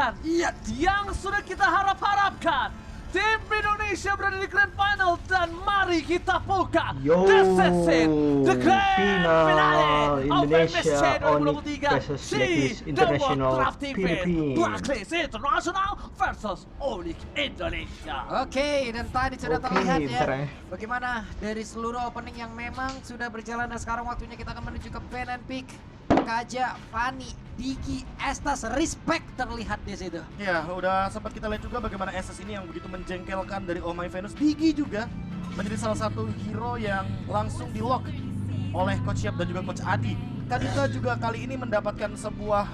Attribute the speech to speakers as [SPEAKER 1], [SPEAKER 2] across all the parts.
[SPEAKER 1] Dan yang sudah kita harap-harapkan, tim Indonesia berada di Grand Final dan mari kita buka This is it, the Grand Finale of MSC 2023
[SPEAKER 2] versus Blacklist
[SPEAKER 1] The
[SPEAKER 2] International
[SPEAKER 1] World Draft Event
[SPEAKER 2] Philippines.
[SPEAKER 1] Blacklist International versus Onyx Indonesia.
[SPEAKER 3] Oke, dan tadi sudah
[SPEAKER 2] Oke,
[SPEAKER 3] terlihat
[SPEAKER 2] bentar
[SPEAKER 3] ya
[SPEAKER 2] ya.
[SPEAKER 3] bagaimana dari seluruh opening yang memang sudah berjalan, dan sekarang waktunya kita akan menuju ke pen and pick. Kaja, Fanny, Digi, Estas, respect terlihat di situ.
[SPEAKER 4] Ya, udah sempat kita lihat juga bagaimana SS ini yang begitu menjengkelkan dari Oh My Venus. Digi juga menjadi salah satu hero yang langsung di lock oleh Coach Yap dan juga Coach Adi. Kadita juga kali ini mendapatkan sebuah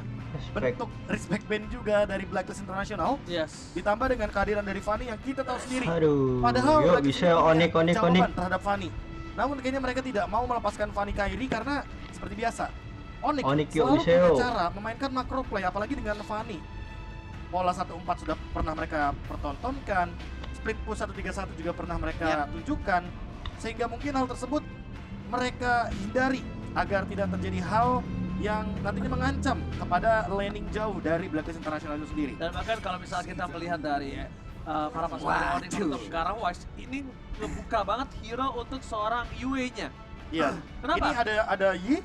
[SPEAKER 4] bentuk respect band juga dari Blacklist International.
[SPEAKER 1] Yes.
[SPEAKER 4] Ditambah dengan kehadiran dari Fanny yang kita tahu sendiri.
[SPEAKER 2] Aduh,
[SPEAKER 4] Padahal
[SPEAKER 2] yuk
[SPEAKER 4] Blacklist
[SPEAKER 2] bisa
[SPEAKER 4] ini punya
[SPEAKER 2] onik.
[SPEAKER 4] jawaban terhadap Fanny. Namun kayaknya mereka tidak mau melepaskan Fanny Kairi karena seperti biasa. Onyx
[SPEAKER 2] Yuk
[SPEAKER 4] selalu
[SPEAKER 2] bisa
[SPEAKER 4] punya
[SPEAKER 2] yuk.
[SPEAKER 4] cara memainkan macro play, apalagi dengan Fanny. Pola 1-4 sudah pernah mereka pertontonkan, split push 1-3-1 juga pernah mereka tunjukkan, sehingga mungkin hal tersebut mereka hindari agar tidak terjadi hal yang nantinya mengancam kepada laning jauh dari Blacklist International itu sendiri.
[SPEAKER 1] Dan bahkan kalau misalnya kita melihat dari para pasukan Onyx untuk sekarang, Wise ini ngebuka banget hero untuk seorang Yue-nya.
[SPEAKER 4] Iya.
[SPEAKER 1] Kenapa?
[SPEAKER 4] Ini ada Yi,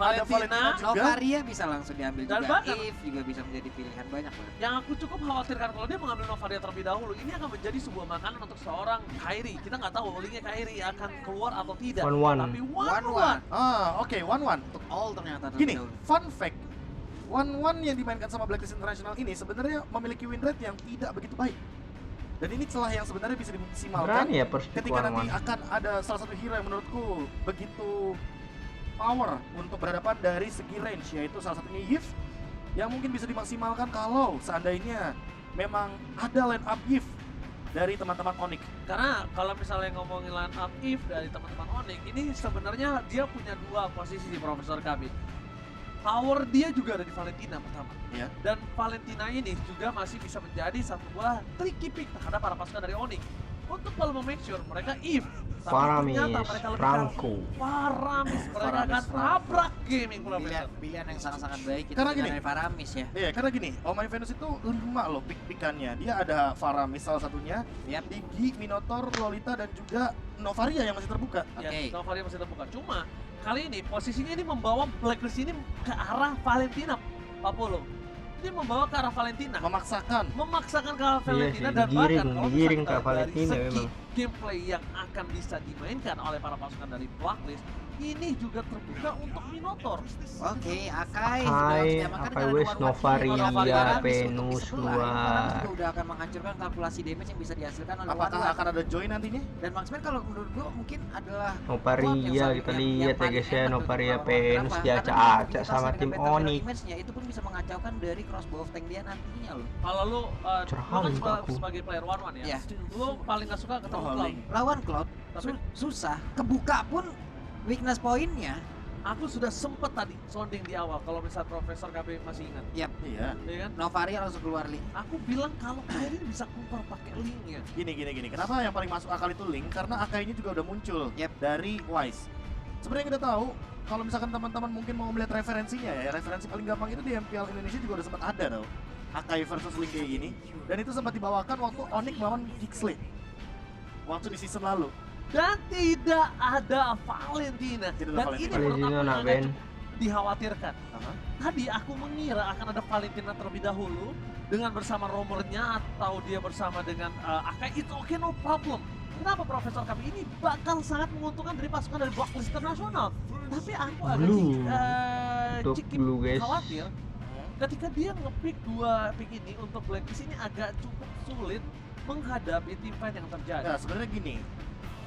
[SPEAKER 4] ada Valentina juga.
[SPEAKER 3] Novaria bisa langsung diambil
[SPEAKER 1] Dan
[SPEAKER 3] juga,
[SPEAKER 1] bahkan-
[SPEAKER 3] Eve juga bisa menjadi pilihan banyak banget.
[SPEAKER 1] Yang aku cukup khawatirkan kalau dia mengambil Novaria terlebih dahulu, ini akan menjadi sebuah makanan untuk seorang Kairi. Kita nggak tahu linknya Kairi akan keluar atau tidak.
[SPEAKER 2] 1-1.
[SPEAKER 1] Tapi 1-1.
[SPEAKER 4] Oke, 1-1.
[SPEAKER 3] Untuk all ternyata
[SPEAKER 4] Gini,
[SPEAKER 3] terlebih dahulu.
[SPEAKER 4] fun fact, 1-1 yang dimainkan sama Blacklist International ini sebenarnya memiliki win rate yang tidak begitu baik. Dan ini celah yang sebenarnya bisa dimaksimalkan
[SPEAKER 2] Berani ya perspektif
[SPEAKER 4] ketika nanti
[SPEAKER 2] 1-1.
[SPEAKER 4] akan ada salah satu hero yang menurutku begitu power untuk berhadapan dari segi range, yaitu salah satunya Yves yang mungkin bisa dimaksimalkan kalau seandainya memang ada line up Yves dari teman-teman Onyx.
[SPEAKER 1] Karena kalau misalnya ngomongin line up Eve dari teman-teman Onyx, ini sebenarnya dia punya dua posisi di Profesor kami. Power dia juga ada di Valentina pertama.
[SPEAKER 4] Ya.
[SPEAKER 1] Dan Valentina ini juga masih bisa menjadi satu buah tricky pick terhadap para pasukan dari Onyx. Untuk kalau mau make sure mereka Eve, tapi
[SPEAKER 2] Faramis,
[SPEAKER 1] ternyata mereka lebih
[SPEAKER 2] Franco.
[SPEAKER 1] Faramis, mereka akan tabrak gaming Profesor.
[SPEAKER 3] Pilihan yang sangat-sangat baik itu
[SPEAKER 4] Karena gini.
[SPEAKER 3] dari Faramis ya.
[SPEAKER 4] Iya, karena gini, Oh My Venus itu 5 loh pick-pickannya. Dia ada Faramis salah satunya,
[SPEAKER 3] Yap.
[SPEAKER 4] Digi, Minotaur, Lolita, dan juga Novaria yang masih terbuka.
[SPEAKER 1] Ya,
[SPEAKER 3] Oke.
[SPEAKER 1] Novaria masih terbuka. Cuma kali ini posisinya ini membawa Blacklist ini ke arah Valentina, Pak Polo. Ini membawa ke arah Valentina. Memaksakan ke arah Valentina
[SPEAKER 2] sih,
[SPEAKER 1] dan bahkan
[SPEAKER 2] digiring-
[SPEAKER 1] kalau
[SPEAKER 2] digiring
[SPEAKER 1] misalkan
[SPEAKER 2] ke Valentina
[SPEAKER 1] dari segi
[SPEAKER 2] memang.
[SPEAKER 1] gameplay yang akan bisa dimainkan oleh para pasukan dari Blacklist, ini juga terbuka untuk Minotaur.
[SPEAKER 3] Oke, Akai
[SPEAKER 2] Akai,
[SPEAKER 3] menyamakan
[SPEAKER 2] Akai
[SPEAKER 3] dengan
[SPEAKER 2] West,
[SPEAKER 3] Warwati
[SPEAKER 2] Novaria,
[SPEAKER 3] dan Faramis
[SPEAKER 2] Venus,
[SPEAKER 3] untuk sebelah.
[SPEAKER 2] luar.
[SPEAKER 3] Faramis juga udah akan menghancurkan kalkulasi damage yang bisa dihasilkan oleh
[SPEAKER 4] Apakah
[SPEAKER 3] Warwati.
[SPEAKER 4] akan ada join nantinya?
[SPEAKER 3] Dan Marksman kalau menurut gua mungkin adalah
[SPEAKER 2] Novaria kita lihat ya guys ya, Novaria Venus diacak-acak sama tim Onyx.
[SPEAKER 3] Image-nya itu pun bisa mengacaukan dari crossbow of tank dia nantinya loh.
[SPEAKER 1] Kalau lu
[SPEAKER 2] Cerah
[SPEAKER 1] kan
[SPEAKER 2] kali aku.
[SPEAKER 1] sebagai player one ya,
[SPEAKER 3] Iya.
[SPEAKER 1] lu paling gak suka ketemu
[SPEAKER 4] Oh,
[SPEAKER 1] Cloud.
[SPEAKER 4] Link.
[SPEAKER 3] Lawan Cloud
[SPEAKER 1] Tapi-
[SPEAKER 3] susah, kebuka pun weakness pointnya.
[SPEAKER 1] Aku sudah sempet tadi sounding di awal kalau misal Profesor KB masih ingat,
[SPEAKER 3] Yap,
[SPEAKER 4] Iya.
[SPEAKER 1] ya kan?
[SPEAKER 3] Novaria langsung keluar link.
[SPEAKER 1] Aku bilang kalau Kairi bisa keluar pakai linknya.
[SPEAKER 4] Gini. Kenapa yang paling masuk akal itu Link? Karena Akainya juga udah muncul
[SPEAKER 3] Yep.
[SPEAKER 4] dari Wise. Sebenarnya kita tahu kalau misalkan teman-teman mungkin mau melihat referensinya ya, referensi paling gampang itu di MPL Indonesia juga udah sempat ada tau. Akai versus Link kayak gini. Dan itu sempat dibawakan waktu Onyx melawan Gixley. Waktu di season lalu.
[SPEAKER 1] Dan tidak ada Valentina.
[SPEAKER 4] Tidak ada
[SPEAKER 1] Dan
[SPEAKER 4] Valentina.
[SPEAKER 1] ini menurut aku
[SPEAKER 2] Valentina
[SPEAKER 1] yang
[SPEAKER 2] nak,
[SPEAKER 1] agak
[SPEAKER 2] Ben.
[SPEAKER 1] cukup dikhawatirkan.
[SPEAKER 4] Aha.
[SPEAKER 1] Tadi aku mengira akan ada Valentina terlebih dahulu dengan bersama romernya atau dia bersama dengan Akai. Itu oke, no problem. Kenapa Profesor kami ini bakal sangat menguntungkan dari pasukan dari Blacklist Internasional. Tapi aku agak
[SPEAKER 2] Blue. Untuk
[SPEAKER 1] sedikit
[SPEAKER 2] blue, guys.
[SPEAKER 1] khawatir ketika dia ngepick dua pick ini untuk Blacklist ini agak cukup sulit menghadapi tim fight yang terjadi.
[SPEAKER 4] Nah, sebenarnya gini.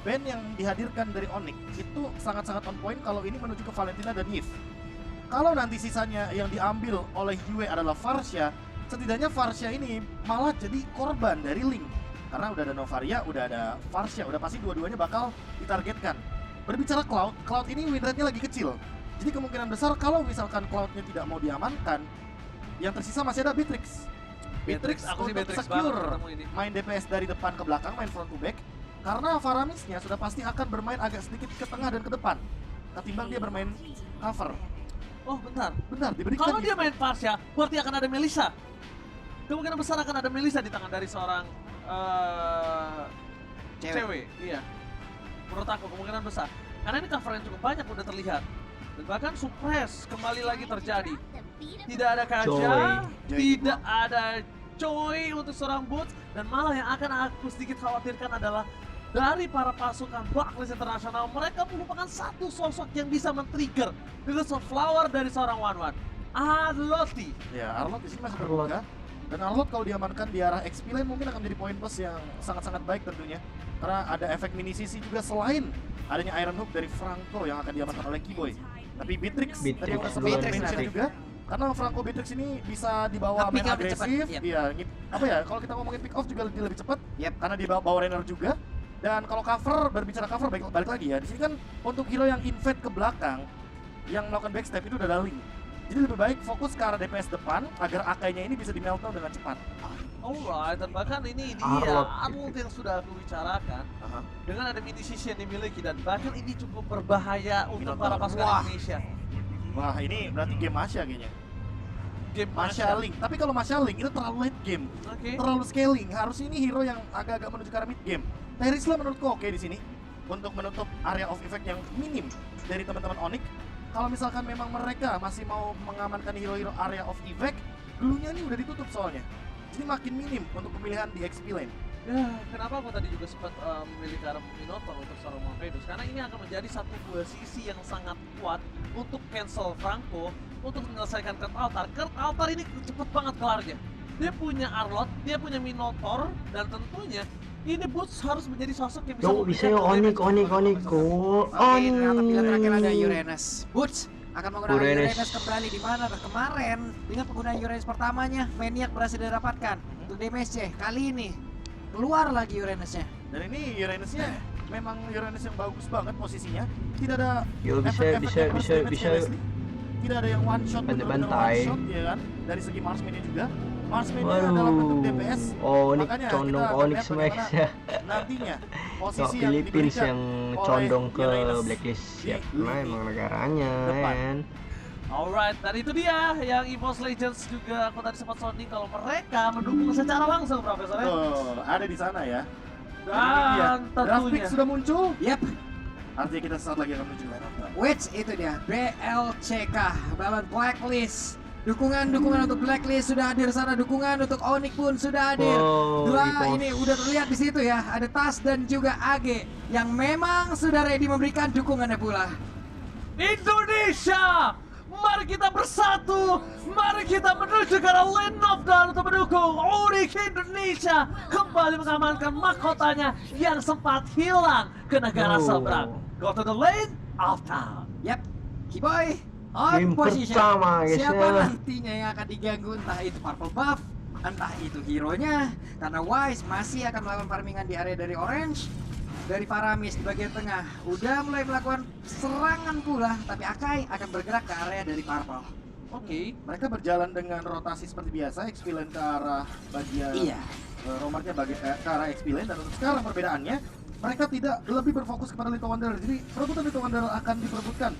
[SPEAKER 4] Band yang dihadirkan dari Onyx itu sangat-sangat on point kalau ini menuju ke Valentina dan Yves. Kalau nanti sisanya yang diambil oleh Yue adalah Varsha, setidaknya Varsha ini malah jadi korban dari Link. Karena udah ada Novaria, udah ada Varsha, udah pasti dua-duanya bakal ditargetkan. Berbicara Cloud, Cloud ini win rate-nya lagi kecil. Jadi kemungkinan besar kalau misalkan Cloud-nya tidak mau diamankan, yang tersisa masih ada Beatrix. Beatrix
[SPEAKER 1] aku sih
[SPEAKER 4] untuk
[SPEAKER 1] Beatrix banget
[SPEAKER 4] secure
[SPEAKER 1] ketemu ini.
[SPEAKER 4] main DPS dari depan ke belakang, main front to back. Karena Faramisnya sudah pasti akan bermain agak sedikit ke tengah dan ke depan ketimbang dia bermain cover.
[SPEAKER 1] Oh bentar,
[SPEAKER 4] Benar, diberikan
[SPEAKER 1] kalau
[SPEAKER 4] gitu.
[SPEAKER 1] dia main Varsha, berarti akan ada Melissa. kemungkinan besar akan ada Melissa di tangan dari seorang cewek. Iya. Menurut aku kemungkinan besar. Karena ini cover yang cukup banyak udah terlihat. Dan bahkan suppress kembali lagi terjadi. Tidak ada Kaja,
[SPEAKER 2] Joy.
[SPEAKER 1] tidak ada Joy untuk seorang Boots, dan malah yang akan aku sedikit khawatirkan adalah dari para pasukan Blacklist Internasional, mereka merupakan satu sosok yang bisa men-trigger dengan flower dari seorang Wanwan. Arlotti.
[SPEAKER 4] Ya, Arlot di sini masih terbuka. Dan Arlot kalau diamankan di arah XP lane mungkin akan menjadi poin plus yang sangat-sangat baik tentunya. Karena ada efek mini CC juga selain adanya Iron Hook dari Franco yang akan diamankan oleh Keyboy. Tapi Beatrix tadi yang udah sempat
[SPEAKER 3] Beatrix
[SPEAKER 4] mention
[SPEAKER 3] nanti.
[SPEAKER 4] juga. Karena Franco Beatrix ini bisa dibawa
[SPEAKER 3] Pick
[SPEAKER 4] main
[SPEAKER 3] up lebih cepat,
[SPEAKER 4] agresif.
[SPEAKER 3] yep.
[SPEAKER 4] Iya, apa ya, kalau kita ngomongin pick off juga dia lebih cepat.
[SPEAKER 3] Yep.
[SPEAKER 4] Karena dia bawa runner juga. Dan kalau cover, berbicara cover balik lagi ya. Di sini kan untuk hero yang invade ke belakang, yang melakukan backstep itu udah ada link. Jadi lebih baik fokus ke arah DPS depan agar Akai-nya ini bisa di meltdown dengan cepat.
[SPEAKER 1] Alright, dan bahkan ini dia
[SPEAKER 2] Arlot.
[SPEAKER 1] Arlot yang sudah aku bicarakan
[SPEAKER 4] Aha.
[SPEAKER 1] dengan ada mini CC yang dimiliki, dan bahkan ini cukup berbahaya untuk
[SPEAKER 4] Minotaur.
[SPEAKER 1] para pasukan
[SPEAKER 3] Wah.
[SPEAKER 1] Indonesia.
[SPEAKER 4] Wah, ini berarti game Masya kayaknya.
[SPEAKER 1] Game
[SPEAKER 4] Masya Link. Tapi kalau Masya Link itu terlalu late game,
[SPEAKER 1] Oke.
[SPEAKER 4] terlalu scaling. Harus ini hero yang agak-agak menuju ke arah mid game. Terisla menurutku oke di sini untuk menutup area of effect yang minim dari teman-teman Onyx. Kalau misalkan memang mereka masih mau mengamankan hero-hero area of effect, dulunya ini udah ditutup soalnya. Jadi makin minim untuk pemilihan di XP lane.
[SPEAKER 1] Ya, kenapa aku tadi juga sempat memilih ke arah Minotaur untuk seorang Morpheus? Karena ini akan menjadi satu buah sisi yang sangat kuat untuk cancel Franco untuk menyelesaikan Kurt Altar. Kurt Altar ini cepet banget kelarnya. Dia punya Arlot, dia punya Minotaur, dan tentunya ini Boots harus menjadi sosok yang bisa
[SPEAKER 2] Yo, bisa yo Onyx. Go.
[SPEAKER 3] Oke, ternyata pilihan terakhir ada Uranus. Boots akan menggunakan
[SPEAKER 2] Uranus.
[SPEAKER 3] Uranus kembali di mana kemarin dengan penggunaan Uranus pertamanya, Maniac berhasil didapatkan untuk DMSC. Kali ini keluar lagi Uranusnya.
[SPEAKER 4] Dan ini Uranusnya memang Uranus yang bagus banget posisinya. Tidak ada
[SPEAKER 2] Yo,
[SPEAKER 4] efek-efek yang burst damage
[SPEAKER 2] bisa.
[SPEAKER 4] Leslie. Tidak ada yang one shot, bener-bener
[SPEAKER 2] Bantai-bantai.
[SPEAKER 4] one shot ya kan. Dari segi marksman juga. Marksman
[SPEAKER 2] Waduh.
[SPEAKER 4] dalam bentuk DPS.
[SPEAKER 2] Onyx
[SPEAKER 4] Makanya
[SPEAKER 2] condong
[SPEAKER 4] kita
[SPEAKER 2] ke
[SPEAKER 4] akan
[SPEAKER 2] Onyx
[SPEAKER 4] lihat
[SPEAKER 2] Max
[SPEAKER 4] bagaimana
[SPEAKER 2] ya.
[SPEAKER 4] nantinya
[SPEAKER 2] Nggak
[SPEAKER 4] posisi yang
[SPEAKER 2] Philippines
[SPEAKER 4] diberikan
[SPEAKER 2] yang
[SPEAKER 4] oleh
[SPEAKER 2] condong ke
[SPEAKER 4] Uranus
[SPEAKER 2] blacklist
[SPEAKER 4] di
[SPEAKER 2] ya. Nah, emang negaranya
[SPEAKER 4] depan.
[SPEAKER 2] kan.
[SPEAKER 1] Alright, dan itu dia yang EVOS Legends juga aku tadi sempat sounding kalau mereka mendukung secara langsung Profesor ya.
[SPEAKER 4] Tuh, ada di sana ya.
[SPEAKER 1] Dan
[SPEAKER 4] Draft pick
[SPEAKER 1] tentunya
[SPEAKER 4] sudah muncul.
[SPEAKER 3] Yap,
[SPEAKER 4] Artinya kita sesaat lagi akan menuju line up.
[SPEAKER 3] which itu dia BLCK, Balon Blacklist. Dukungan untuk Blacklist sudah hadir sana, dukungan untuk Onyx pun sudah hadir.
[SPEAKER 2] Wow,
[SPEAKER 3] Dua
[SPEAKER 2] EVOS.
[SPEAKER 3] ini udah terlihat di situ ya, ada Tas dan juga AG yang memang sudah ready memberikan dukungannya pula.
[SPEAKER 1] Indonesia, mari kita bersatu, mari kita menuju ke arah lane of down untuk mendukung Onyx Indonesia kembali mengamankan mahkotanya yang sempat hilang ke negara
[SPEAKER 2] Oh.
[SPEAKER 1] seberang. Go to the lane of down.
[SPEAKER 3] Yap, Keyboy on
[SPEAKER 2] Game
[SPEAKER 3] position.
[SPEAKER 2] pertama, guys,
[SPEAKER 3] Siapa
[SPEAKER 2] ya.
[SPEAKER 3] nantinya yang akan diganggu, entah itu purple buff, entah itu hero-nya, karena Wise masih akan melakukan farmingan di area dari orange. Dari Paramis di bagian tengah udah mulai melakukan serangan pula, tapi Akai akan bergerak ke area dari purple.
[SPEAKER 1] Oke,
[SPEAKER 4] Mereka berjalan dengan rotasi seperti biasa, XP lane ke arah bagian
[SPEAKER 3] Iya.
[SPEAKER 4] Romarnya ke arah XP lane, dan untuk sekarang perbedaannya mereka tidak lebih berfokus kepada Little Wanderer. Jadi perebutan Little Wanderer akan diperebutkan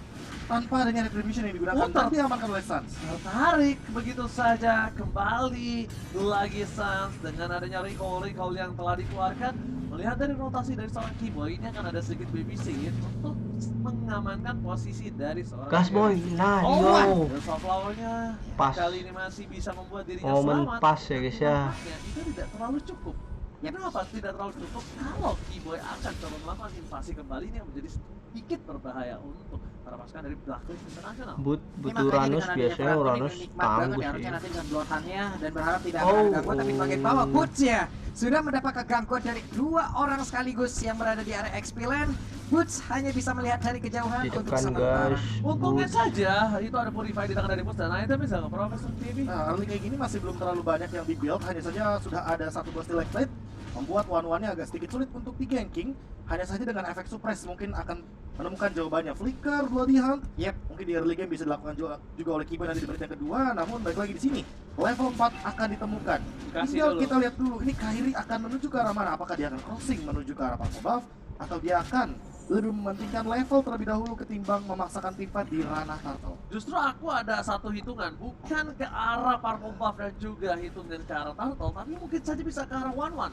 [SPEAKER 4] tanpa adanya retribution yang digunakan,
[SPEAKER 1] Putar.
[SPEAKER 4] tapi diamankan oleh Suns.
[SPEAKER 1] tertarik begitu saja kembali lagi Suns dengan adanya recall yang telah dikeluarkan. Melihat dari rotasi dari seorang Keyboy, ini akan ada sedikit babysitting untuk mengamankan posisi dari seorang
[SPEAKER 2] Gas boy. Nah,
[SPEAKER 1] Oh,
[SPEAKER 2] yo.
[SPEAKER 1] dan Sunflower-nya
[SPEAKER 2] Pas.
[SPEAKER 1] kali ini masih bisa membuat dirinya
[SPEAKER 2] Momen
[SPEAKER 1] selamat.
[SPEAKER 2] pas ya, guys, ya.
[SPEAKER 1] Nampaknya itu tidak terlalu cukup.
[SPEAKER 3] Yap.
[SPEAKER 1] Kenapa tidak terlalu cukup? Kalau Keyboy akan coba melakukan invasi kembali, ini yang menjadi sedikit berbahaya untuk para pasukan dari Blacklist Internasional.
[SPEAKER 3] Ini
[SPEAKER 2] Butuh
[SPEAKER 3] makanya
[SPEAKER 2] Uranus
[SPEAKER 3] dengan
[SPEAKER 2] biasanya
[SPEAKER 3] adanya
[SPEAKER 2] Uranus
[SPEAKER 3] Franco ini nikmat banget
[SPEAKER 2] tangguh
[SPEAKER 3] ya, harusnya
[SPEAKER 2] sih.
[SPEAKER 3] nanti dengan blotannya dan berharap tidak akan
[SPEAKER 2] Oh.
[SPEAKER 3] ada gangguan, tapi di bagian bawah Boots ya sudah mendapatkan gangguan dari dua orang sekaligus yang berada di area XP lane. Boots hanya bisa melihat dari kejauhan untuk
[SPEAKER 2] Ditekan
[SPEAKER 3] sementara.
[SPEAKER 2] guys.
[SPEAKER 1] Untungnya
[SPEAKER 2] Boots.
[SPEAKER 1] saja itu ada Purify di tangan dari Boots dan item bisa ke Profesor TV.
[SPEAKER 4] Nah, early kayak gini masih belum terlalu banyak yang di-build, hanya saja sudah ada satu buah Select Plate, membuat one-one-nya agak sedikit sulit untuk di-ganking. Hanya saja dengan efek suppress mungkin akan menemukan jawabannya. Flicker, Bloody Hunt,
[SPEAKER 3] Yep.
[SPEAKER 4] mungkin di early game bisa dilakukan juga oleh Keyboy nanti di menit yang kedua, namun balik lagi di sini. Level 4 akan ditemukan.
[SPEAKER 1] Kasih
[SPEAKER 4] Tinggal
[SPEAKER 1] dulu.
[SPEAKER 4] kita lihat dulu, ini Kairi akan menuju ke arah mana? Apakah dia akan crossing menuju ke arah Purple Buff, atau dia akan lebih mementingkan level terlebih dahulu ketimbang memaksakan tim fight di ranah turtle.
[SPEAKER 1] Justru aku ada satu hitungan, bukan ke arah Purple Buff dan juga hitungan ke arah Turtle, tapi mungkin saja bisa ke arah 1-1.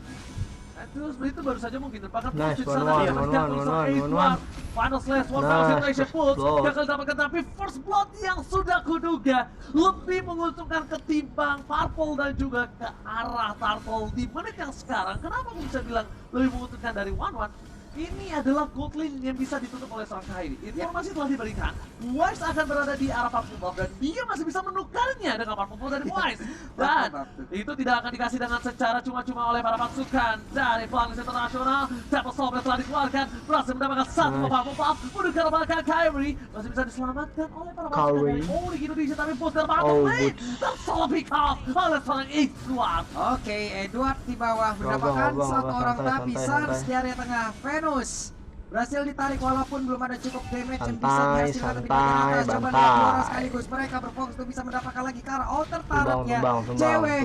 [SPEAKER 1] Itu baru saja mungkin merupakan
[SPEAKER 2] Nice,
[SPEAKER 1] posisi
[SPEAKER 2] 1-1,
[SPEAKER 1] sana dia
[SPEAKER 2] 1-1,
[SPEAKER 1] bergabung sama
[SPEAKER 2] 1-1,
[SPEAKER 1] Edward. Final slash, one power
[SPEAKER 2] Nice,
[SPEAKER 1] situation
[SPEAKER 2] first
[SPEAKER 1] pulls,
[SPEAKER 2] blood.
[SPEAKER 1] gagal dapatkan, tapi first blood yang sudah kuduga lebih menguntungkan ketimbang Purple dan juga ke arah Turtle di menit yang sekarang. Kenapa aku bisa bilang lebih menguntungkan dari 1-1? Ini adalah gold lane yang bisa ditutup oleh seorang Kairi. Informasi telah diberikan, Wise akan berada di arah Purple Buff dan dia masih bisa menukarnya dengan Purple Buff dari Wise. Dan itu tidak akan dikasih dengan secara cuma-cuma oleh para pasukan dari Planet Internasional. Double Soul yang telah dikeluarkan, berhasil mendapatkan satu Purple Buff. Menukar belakang Kairi, masih bisa diselamatkan oleh para pasukan dari Ori Indonesia, tapi booster Purple lane dan solo pick off oleh seorang Edward.
[SPEAKER 3] Oke, Edward di bawah mendapatkan satu orang, tapi Sans di area tengah. Venus berhasil ditarik walaupun belum ada cukup damage yang bisa dihasilkan lebih bagian atas. Coba lihat dua orang sekaligus, mereka berfokus untuk bisa mendapatkan lagi ke arah outer turret-nya. Cewek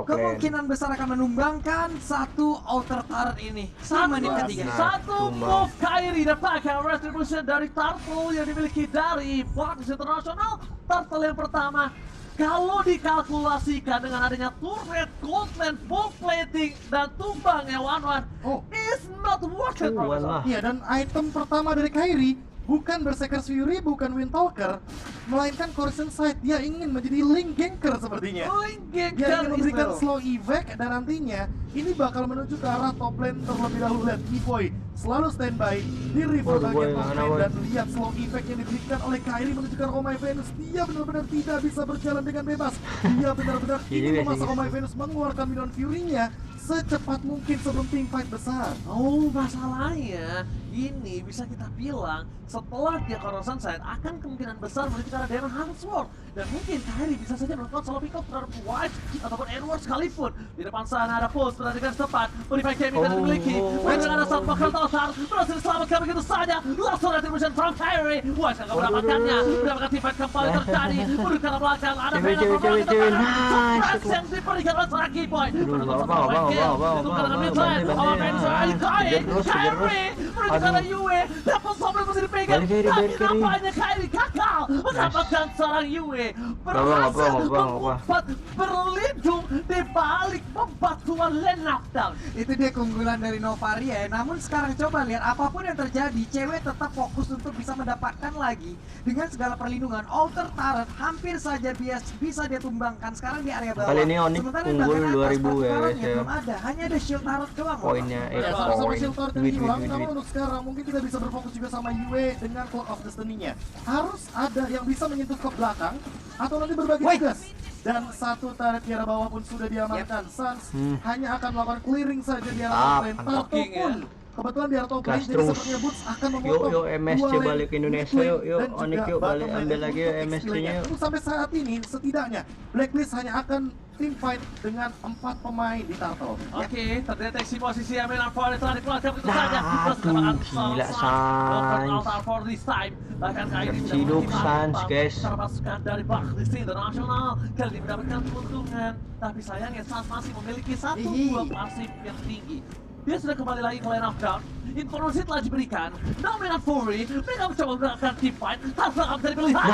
[SPEAKER 3] kemungkinan besar akan menumbangkan satu outer turret ini di menit ketiga.
[SPEAKER 1] Satu move Kairi dapatkan retribution dari Turtle yang dimiliki dari Planet Internasional. Turtle yang pertama, kalau dikalkulasikan dengan adanya turret, gold lane, full plating, dan tumbangnya 1-1, is not worth it, Profesor.
[SPEAKER 4] Iya, dan item pertama dari Kairi bukan Berserker's Fury, bukan Windtalker, melainkan Corrosion Sight. Dia ingin menjadi Link Ganker sepertinya.
[SPEAKER 1] Link
[SPEAKER 4] Dia
[SPEAKER 1] Ganker
[SPEAKER 4] ingin memberikan
[SPEAKER 1] Ismail.
[SPEAKER 4] slow evac dan nantinya ini bakal menuju ke arah top lane terlebih dahulu. Lihat Keyboy selalu standby di river
[SPEAKER 2] Waduh, boy,
[SPEAKER 4] bagian top
[SPEAKER 2] mana,
[SPEAKER 4] lane
[SPEAKER 2] boy?
[SPEAKER 4] dan lihat slow evac yang diberikan oleh Kairi menuju ke arah Oh My Venus. Dia benar-benar tidak bisa berjalan dengan bebas. Dia benar-benar ingin memasak Oh My Venus, mengeluarkan Minion Fury-nya secepat mungkin sebelum tim fight besar.
[SPEAKER 1] Oh, masalahnya ini bisa kita bilang setelah dia Corrosion Sight akan kemungkinan besar menuju ke arah Demon Hunter Sword. Dan mungkin Kairi bisa saja melakukan solo pick up terhadap White ataupun Edward sekalipun. Di depan sana ada pulse perhatikan tepat, Modify Gaming dan dimiliki. Dengan ada satu bakal total, berhasil diselamatkan begitu saja. Langsung retribution from Kairi. White akan mendapatkannya, mendapatkan tim fight kembali terjadi. Menuju ke arah belakang, ada Venom from Planet Internasional. Surprise yang diberikan oleh seorang Keyboy. Itu karena mid-lane, awal Venus dari Kairi. Kairi menuju ke arah Yue. Dapat sobek masih dipegang. Tapi nampaknya Kairi gagal mendapatkan seorang Yue. Berhasil membuat berlindung di balik pembatuan lane knockdown.
[SPEAKER 3] Itu dia keunggulan dari Novaria. Namun sekarang coba lihat, apapun yang terjadi, cewek tetap fokus untuk bisa mendapatkan lagi dengan segala perlindungan. Outer turret hampir saja bisa dia tumbangkan sekarang di area bawah.
[SPEAKER 2] Kali ini Onyx
[SPEAKER 3] Sementara di
[SPEAKER 2] unggul
[SPEAKER 3] bagian atas
[SPEAKER 2] 2000 ya,
[SPEAKER 3] pasukannya
[SPEAKER 2] guys, ya.
[SPEAKER 3] belum ada, hanya ada shield turret doang.
[SPEAKER 2] Poinnya
[SPEAKER 4] Ya, sama
[SPEAKER 2] poin.
[SPEAKER 4] shield turret yang
[SPEAKER 2] Duit.
[SPEAKER 4] hilang, namun untuk sekarang mungkin kita bisa berfokus juga sama Yue dengan Clock of Destiny-nya. Harus ada yang bisa menyentuh ke belakang atau nanti berbagi tugas. Dan satu turret di arah bawah pun sudah diamankan. Sans hanya akan melakukan clearing saja di arah top lane. Turtle
[SPEAKER 1] Talking, ya.
[SPEAKER 4] pun kebetulan di arah top lane,
[SPEAKER 2] Gas
[SPEAKER 4] jadi
[SPEAKER 2] terus.
[SPEAKER 4] sepertinya Boots akan
[SPEAKER 2] Yuk,
[SPEAKER 4] memotong
[SPEAKER 2] yuk, MSC
[SPEAKER 4] dua lane
[SPEAKER 2] balik ke Indonesia,
[SPEAKER 4] mid lane
[SPEAKER 2] yuk, yuk,
[SPEAKER 4] dan juga
[SPEAKER 2] Onyx, yuk,
[SPEAKER 4] bottom
[SPEAKER 2] balik
[SPEAKER 4] lane
[SPEAKER 2] ambil lagi
[SPEAKER 4] untuk
[SPEAKER 2] MSC-nya,
[SPEAKER 4] XP-nya.
[SPEAKER 2] yuk.
[SPEAKER 4] Untuk sampai saat ini setidaknya Blacklist hanya akan team fight dengan 4 pemain di Turtle.
[SPEAKER 1] Oke, terdeteksi posisi Aminar Ford telah dikeluarkan begitu
[SPEAKER 2] Nah,
[SPEAKER 1] saja. Terus
[SPEAKER 2] aduh,
[SPEAKER 1] mendapatkan
[SPEAKER 2] gila,
[SPEAKER 1] Sans.
[SPEAKER 2] Sans.
[SPEAKER 1] Altar for this time. Bahkan kali ini
[SPEAKER 2] Ciduk, Sans, guys.
[SPEAKER 1] terpasukan dari Blacklist Internasional. Kali ini mendapatkan keuntungan. Tapi sayangnya Sans masih memiliki satu buah pasif yang tinggi. Dia sudah kembali lagi ke line of down. Informasi telah diberikan. Dominant Fury, mereka mencoba melakukan team fight. Tanpa akan menjadi pilihan.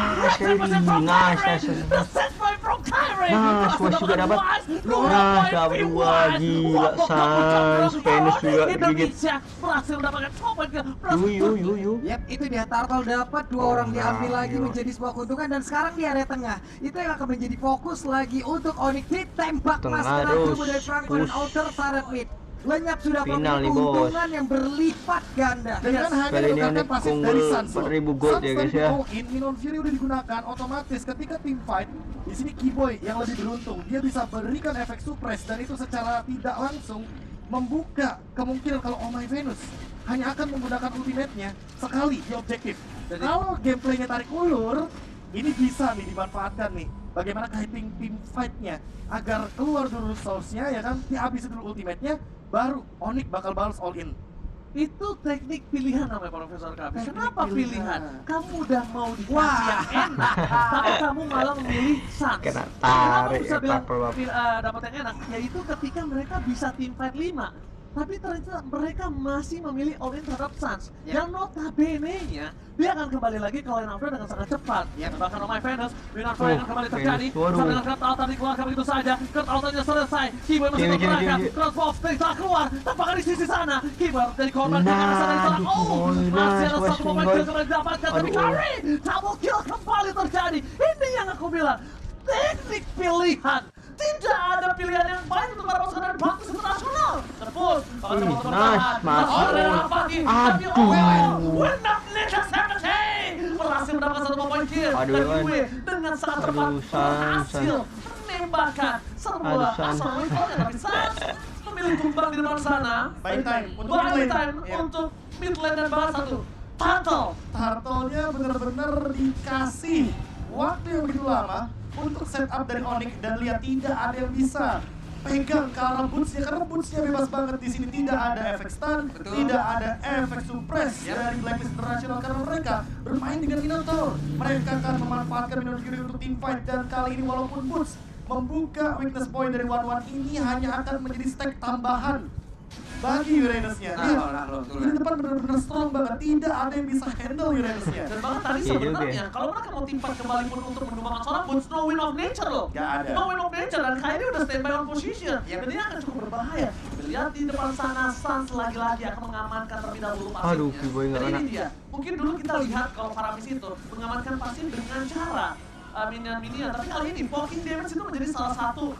[SPEAKER 2] Nice,
[SPEAKER 1] The set by from Kyrie.
[SPEAKER 2] Nah, Wise juga dapat. Nah, dapat dua, gila, Sans. Venus juga gigit.
[SPEAKER 1] Indonesia berhasil mendapatkan poin ke
[SPEAKER 2] Yuh.
[SPEAKER 3] Yap, itu dia Turtle dapat dua orang diambil lagi menjadi sebuah keuntungan, dan sekarang di area tengah itu yang akan menjadi fokus lagi untuk Onyx. Ditembak
[SPEAKER 2] Tengah
[SPEAKER 3] masker
[SPEAKER 2] terus,
[SPEAKER 3] turbo dari Franklin
[SPEAKER 2] push.
[SPEAKER 3] outer turret mid. Lenyap sudah
[SPEAKER 2] Final
[SPEAKER 3] memberi
[SPEAKER 2] nih, bos.
[SPEAKER 3] keuntungan yang berlipat ganda.
[SPEAKER 4] Dengan hanya
[SPEAKER 2] Kali ini
[SPEAKER 4] menggunakan
[SPEAKER 2] Onyx
[SPEAKER 4] pasif
[SPEAKER 2] unggul
[SPEAKER 4] dari Sans.
[SPEAKER 2] 4000 gold ya, guys, ya.
[SPEAKER 4] Minion Fury udah digunakan, otomatis ketika tim fight di sini Keyboy yang lebih beruntung, dia bisa berikan efek suppress dan itu secara tidak langsung membuka kemungkinan kalau Oh My Venus hanya akan menggunakan ultimate-nya sekali di objektif.
[SPEAKER 1] Jadi-
[SPEAKER 4] Kalau gameplaynya tarik ulur, ini bisa nih dimanfaatkan nih. Bagaimana kiting tim fight-nya agar keluar dulu source-nya, ya kan, dihabisin dulu ultimate-nya, baru Onyx bakal balas all in.
[SPEAKER 1] Itu teknik pilihan namanya Profesor Kabi.
[SPEAKER 4] Teknik
[SPEAKER 1] Kenapa pilihan?
[SPEAKER 4] pilihan.
[SPEAKER 1] Kamu udah mau dikasih
[SPEAKER 3] Wah.
[SPEAKER 1] yang enak, tapi kamu malah memilih Sans.
[SPEAKER 2] Kena
[SPEAKER 1] Kenapa
[SPEAKER 2] tarik
[SPEAKER 1] bisa
[SPEAKER 2] ya,
[SPEAKER 1] bilang
[SPEAKER 2] Purple Buff.
[SPEAKER 1] dapat yang enak? Yaitu ketika mereka bisa team fight 5. tapi ternyata mereka masih memilih all in terhadap Suns.
[SPEAKER 3] Ya.
[SPEAKER 1] Yang notabene-nya dia akan kembali lagi ke lane of dengan sangat cepat.
[SPEAKER 3] Ya.
[SPEAKER 1] Bahkan Omai Venus, Winner Fire akan kembali terjadi.
[SPEAKER 2] Venus, waduh.
[SPEAKER 1] Sambil Kurt Altan dikeluarkan begitu saja. Kurt Altannya selesai. Keyboard masih
[SPEAKER 2] Cewek,
[SPEAKER 1] terperangkap.
[SPEAKER 2] cewek.
[SPEAKER 1] Kurt Wolf telah keluar. Tampaknya di sisi sana. Keyboard dari korban ke
[SPEAKER 2] Nah,
[SPEAKER 1] arah sana di sana.
[SPEAKER 2] aduh,
[SPEAKER 1] Oh,
[SPEAKER 2] boy,
[SPEAKER 1] masih
[SPEAKER 2] nice,
[SPEAKER 1] ada satu
[SPEAKER 2] Westwing,
[SPEAKER 1] momen
[SPEAKER 2] boy.
[SPEAKER 1] kill kembali didapatkan dari
[SPEAKER 2] Aduh.
[SPEAKER 1] Curry. Double kill kembali terjadi. Ini yang aku bilang. Teknik pilihan. Tidak ada pilihan yang baik untuk para pasukan dari Bangkis Internasional. Terpus,
[SPEAKER 2] nice, masuk.
[SPEAKER 1] Tapi
[SPEAKER 2] Aduh.
[SPEAKER 1] Wenap Ninja 70 berhasil mendapatkan satu poin kill.
[SPEAKER 2] Aduh,
[SPEAKER 1] Dan
[SPEAKER 2] Wan.
[SPEAKER 1] Yue dengan sangat tepat
[SPEAKER 2] Aduh, San,
[SPEAKER 1] berhasil menembakkan sebuah
[SPEAKER 2] Aduh, San.
[SPEAKER 1] asal wingfoldnya. Tapi Sans memilih tumbang di depan sana.
[SPEAKER 4] Buying time untuk
[SPEAKER 1] Buying
[SPEAKER 4] mid lane.
[SPEAKER 1] time
[SPEAKER 3] Iya.
[SPEAKER 1] untuk mid lane dan balas satu. Turtle.
[SPEAKER 4] Turtle-nya benar-benar dikasih waktu yang begitu lama untuk setup dari Onyx dan lihat tidak ada yang bisa pegang ke arah boots-nya karena boots-nya bebas banget di sini, tidak ada efek stun,
[SPEAKER 3] Betul.
[SPEAKER 4] tidak ada efek suppress
[SPEAKER 3] Yap.
[SPEAKER 4] dari Blacklist International karena mereka bermain dengan Minotaur. Mereka akan memanfaatkan Minotaur untuk team fight dan kali ini walaupun boots membuka weakness point dari One ini hanya akan menjadi stack tambahan bagi Uranus-nya. Di depan benar-benar strong banget, tidak ada yang bisa handle Uranus-nya.
[SPEAKER 1] Dan bahkan tadi
[SPEAKER 2] Iya juga
[SPEAKER 1] sebenarnya kalau mereka mau timpan kembali pun untuk menumbangkan seorang Boots, no win of nature loh.
[SPEAKER 4] Gak ada.
[SPEAKER 1] No win of nature dan Kyrie udah standby on position.
[SPEAKER 3] Yap.
[SPEAKER 1] Dan ini akan cukup berbahaya. Lihat di depan sana Suns lagi-lagi akan mengamankan terlebih dahulu pasifnya.
[SPEAKER 2] Aduh, Kiboy nggak
[SPEAKER 1] Dan ini
[SPEAKER 2] kena.
[SPEAKER 1] dia. Mungkin dulu kita lihat kalau Faramis itu mengamankan pasif dengan cara minion-minion. Tapi kali ini poking damage itu menjadi salah satu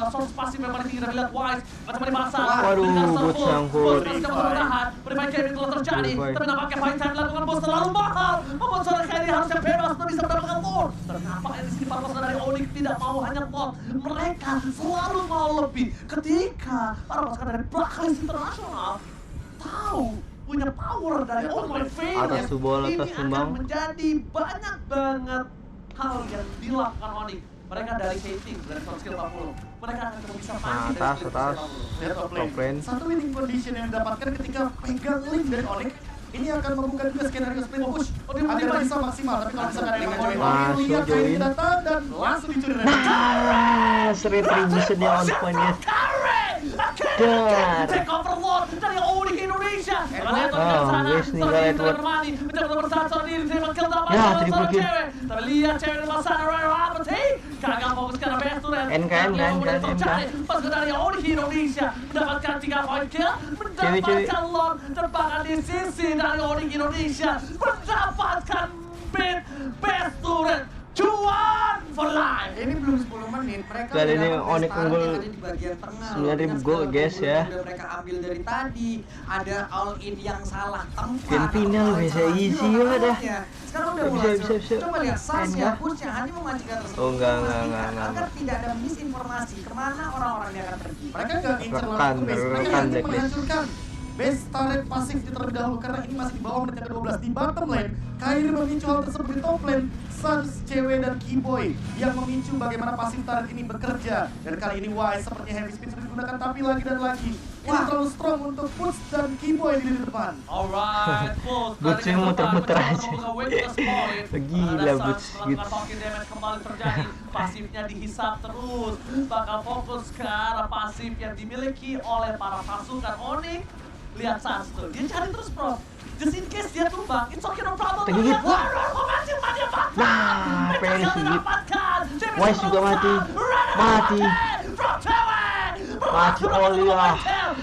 [SPEAKER 1] source pasif yang paling tinggi dari lihat Wise. Macam dipaksa.
[SPEAKER 2] Waduh, Boots yang full.
[SPEAKER 1] Boots masih dapat bertahan. Bermain Kevin telah terjadi.
[SPEAKER 2] Goodbye.
[SPEAKER 1] Tapi nampaknya fight time dilakukan Boots terlalu mahal. Membuat seorang Kyrie harusnya bebas untuk bisa mendapatkan Lord. Ternyata di sini para pasukan dari Onyx tidak mau hanya Lord. Mereka selalu mau lebih. Ketika para pasukan dari Blacklist International tahu punya power dari All My Favor.
[SPEAKER 2] Atas tuh bola, atas
[SPEAKER 1] Ini
[SPEAKER 2] tumbang.
[SPEAKER 1] akan menjadi banyak banget hal yang dilakukan Onyx. Mereka dari hating, dari top skill 40. Mereka akan coba bisa mati
[SPEAKER 2] Atas, atas.
[SPEAKER 4] Lihat top lane.
[SPEAKER 2] Top lane.
[SPEAKER 4] Satu winning condition yang didapatkan ketika pegang link dari Onyx ini akan membuka juga skenario split push agar bisa maksimal. Tapi kalau misalkan ada yang join,
[SPEAKER 2] Masuk,
[SPEAKER 4] lihat
[SPEAKER 2] join.
[SPEAKER 4] Kyrie datang dan langsung dicuri dari
[SPEAKER 2] Retribution-nya on point ya. Dar.
[SPEAKER 1] Take over Lord dari Onyx Indonesia. Lihat
[SPEAKER 2] Oh,
[SPEAKER 1] dari sana,
[SPEAKER 2] guys, nih,
[SPEAKER 1] seorang
[SPEAKER 2] lihat,
[SPEAKER 1] Indra
[SPEAKER 2] lihat.
[SPEAKER 1] Bermani mencoba bertahan seorang diri, terima kill dapat
[SPEAKER 2] Ya,
[SPEAKER 1] seorang
[SPEAKER 2] triple kill.
[SPEAKER 1] cewek. Tapi lihat cewek di depan sana, Ryan Rapati. Gagal fokus karena best turret.
[SPEAKER 2] NK,
[SPEAKER 1] Dan dia kemudian
[SPEAKER 2] NK.
[SPEAKER 1] tercari. Pasukan dari Onyx Indonesia mendapatkan 3 point kill,
[SPEAKER 2] Cewek.
[SPEAKER 1] mendapatkan Lord, dan bahkan di sisi dari Onyx Indonesia mendapatkan best turret. Cuan for life.
[SPEAKER 3] Ini belum 10 menit, mereka
[SPEAKER 2] Kali
[SPEAKER 3] udah
[SPEAKER 2] ini
[SPEAKER 3] dapat
[SPEAKER 2] Onyx
[SPEAKER 3] Star
[SPEAKER 2] unggul
[SPEAKER 3] yang ada di bagian tengah.
[SPEAKER 2] 9.000
[SPEAKER 3] Dengan
[SPEAKER 2] gol,
[SPEAKER 3] segala
[SPEAKER 2] guys,
[SPEAKER 3] keunggulan
[SPEAKER 2] ya.
[SPEAKER 3] yang udah mereka ambil dari tadi, ada all in yang salah tempat.
[SPEAKER 2] Game final
[SPEAKER 3] atau
[SPEAKER 2] bisa
[SPEAKER 3] salah
[SPEAKER 2] easy
[SPEAKER 3] hero
[SPEAKER 2] ya, dah.
[SPEAKER 3] namanya. Sekarang udah
[SPEAKER 2] Bisa,
[SPEAKER 3] mulai
[SPEAKER 2] bisa, bisa.
[SPEAKER 3] coba lihat Sans
[SPEAKER 2] Main,
[SPEAKER 3] ya,
[SPEAKER 2] ya.
[SPEAKER 3] pushnya hanya memastikan tersebut.
[SPEAKER 2] Oh, enggak,
[SPEAKER 3] Memastikan
[SPEAKER 2] enggak.
[SPEAKER 3] agar tidak ada misinformasi kemana orang-orang yang akan pergi.
[SPEAKER 4] Mereka nggak ngincer
[SPEAKER 2] Rekan,
[SPEAKER 4] langsung ke base, mereka
[SPEAKER 2] rekan
[SPEAKER 4] hanya
[SPEAKER 2] Blacklist.
[SPEAKER 4] menghancurkan base turret pasifnya terlebih dahulu karena ini masih di bawah menit yang ke-12 di bottom lane. Kyrie memicu hal tersebut di top lane. Suns, Cewek, dan Keyboy yang memicu bagaimana pasif turret ini bekerja. Dan kali ini Wise sepertinya heavy speed sudah digunakan tapi lagi dan lagi. Ini
[SPEAKER 3] Wah.
[SPEAKER 4] terlalu strong untuk Puts dan Keyboy di depan.
[SPEAKER 1] Alright, Boots.
[SPEAKER 2] Boots yang muter-muter aja. Gila, Boots, gitu.
[SPEAKER 1] Damage kembali terjadi. Pasifnya dihisap terus. Bakal fokus ke arah pasif yang dimiliki oleh para pasukan Onyx. Lihat Sans tuh, dia cari terus bro. Just in case dia tumbang, it's okay no problem.
[SPEAKER 2] Tegit.
[SPEAKER 1] Wah, masih mendapatkan.
[SPEAKER 2] Nah,
[SPEAKER 1] Mereka
[SPEAKER 2] pengen
[SPEAKER 1] gagal
[SPEAKER 2] segit.
[SPEAKER 1] didapatkan.
[SPEAKER 2] Wise juga mati. Mati.
[SPEAKER 1] From Cewek.
[SPEAKER 2] Mati Oli lah.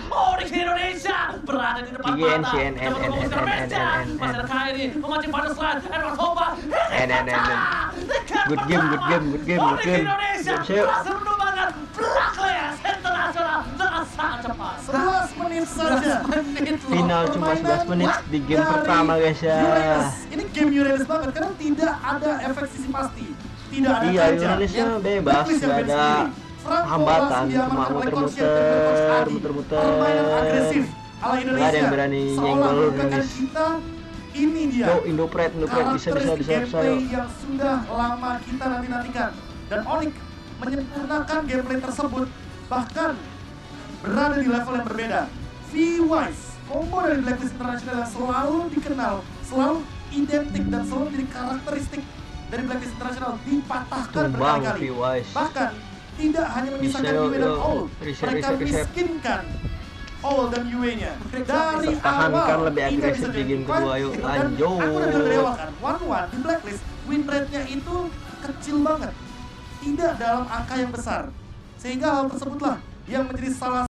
[SPEAKER 1] Onyx Indonesia berada di depan
[SPEAKER 2] GN,
[SPEAKER 1] mata.
[SPEAKER 2] GN,
[SPEAKER 1] Coba fokuskan matchnya. Masih ada Kyrie memancing pada slide. Edward Hoba.
[SPEAKER 2] Good game, good game, good game, good
[SPEAKER 1] Onyx
[SPEAKER 2] game.
[SPEAKER 1] Indonesia
[SPEAKER 2] Siap.
[SPEAKER 1] berhasil menumbangkan Blacklist International dengan sangat cepat.
[SPEAKER 4] 11 menit saja.
[SPEAKER 2] Final cuma 11 menit di game pertama guys ya.
[SPEAKER 4] Uranus. Ini game Uranus banget karena tidak ada efek sisi pasti. Tidak ada
[SPEAKER 2] Iya,
[SPEAKER 4] kaca.
[SPEAKER 2] Uranusnya
[SPEAKER 4] Yang
[SPEAKER 2] bebas,
[SPEAKER 4] Blacklist yang
[SPEAKER 2] nggak
[SPEAKER 4] band
[SPEAKER 2] ada
[SPEAKER 4] sendiri. Franco
[SPEAKER 2] hambatan,
[SPEAKER 4] langsung
[SPEAKER 2] cuma
[SPEAKER 4] diamankan oleh
[SPEAKER 2] muter-muter,
[SPEAKER 4] Coach Yap dan Coach Adi.
[SPEAKER 2] muter-muter.
[SPEAKER 4] Permainan agresif ala Indonesia.
[SPEAKER 2] Nggak ada yang berani
[SPEAKER 4] Seolah
[SPEAKER 2] nyenggol
[SPEAKER 4] merupakan
[SPEAKER 2] Uranus.
[SPEAKER 4] kita. Ini dia.
[SPEAKER 2] Tuh, Indopret bisa
[SPEAKER 4] Karakteristik
[SPEAKER 2] bisa
[SPEAKER 4] gameplay yang sudah lama kita nantikan. Dan Onyx menyempurnakan gameplay tersebut bahkan berada di level yang berbeda. V-Wise, combo dari Blacklist International yang selalu dikenal, selalu identik dan selalu menjadi karakteristik dari Blacklist International dipatahkan
[SPEAKER 2] Tumbang
[SPEAKER 4] berkali-kali.
[SPEAKER 2] V-Wise.
[SPEAKER 4] Bahkan tidak hanya memisahkan
[SPEAKER 2] Bisa,
[SPEAKER 4] Yue dan
[SPEAKER 2] yo.
[SPEAKER 4] Old,
[SPEAKER 2] Reset,
[SPEAKER 4] mereka
[SPEAKER 2] reset, reset.
[SPEAKER 4] miskinkan All dan Yue-nya. Dari
[SPEAKER 2] Pertahankan
[SPEAKER 4] awal
[SPEAKER 2] lebih
[SPEAKER 4] ini
[SPEAKER 2] agresif
[SPEAKER 4] bisa
[SPEAKER 2] di game
[SPEAKER 4] jadi
[SPEAKER 2] kedua, yuk
[SPEAKER 4] itu kan,
[SPEAKER 2] lanjut.
[SPEAKER 4] aku udah bilang dari awal kan, 1-1 di Blacklist win rate-nya itu kecil banget, tidak dalam angka yang besar, sehingga hal tersebutlah yang menjadi salah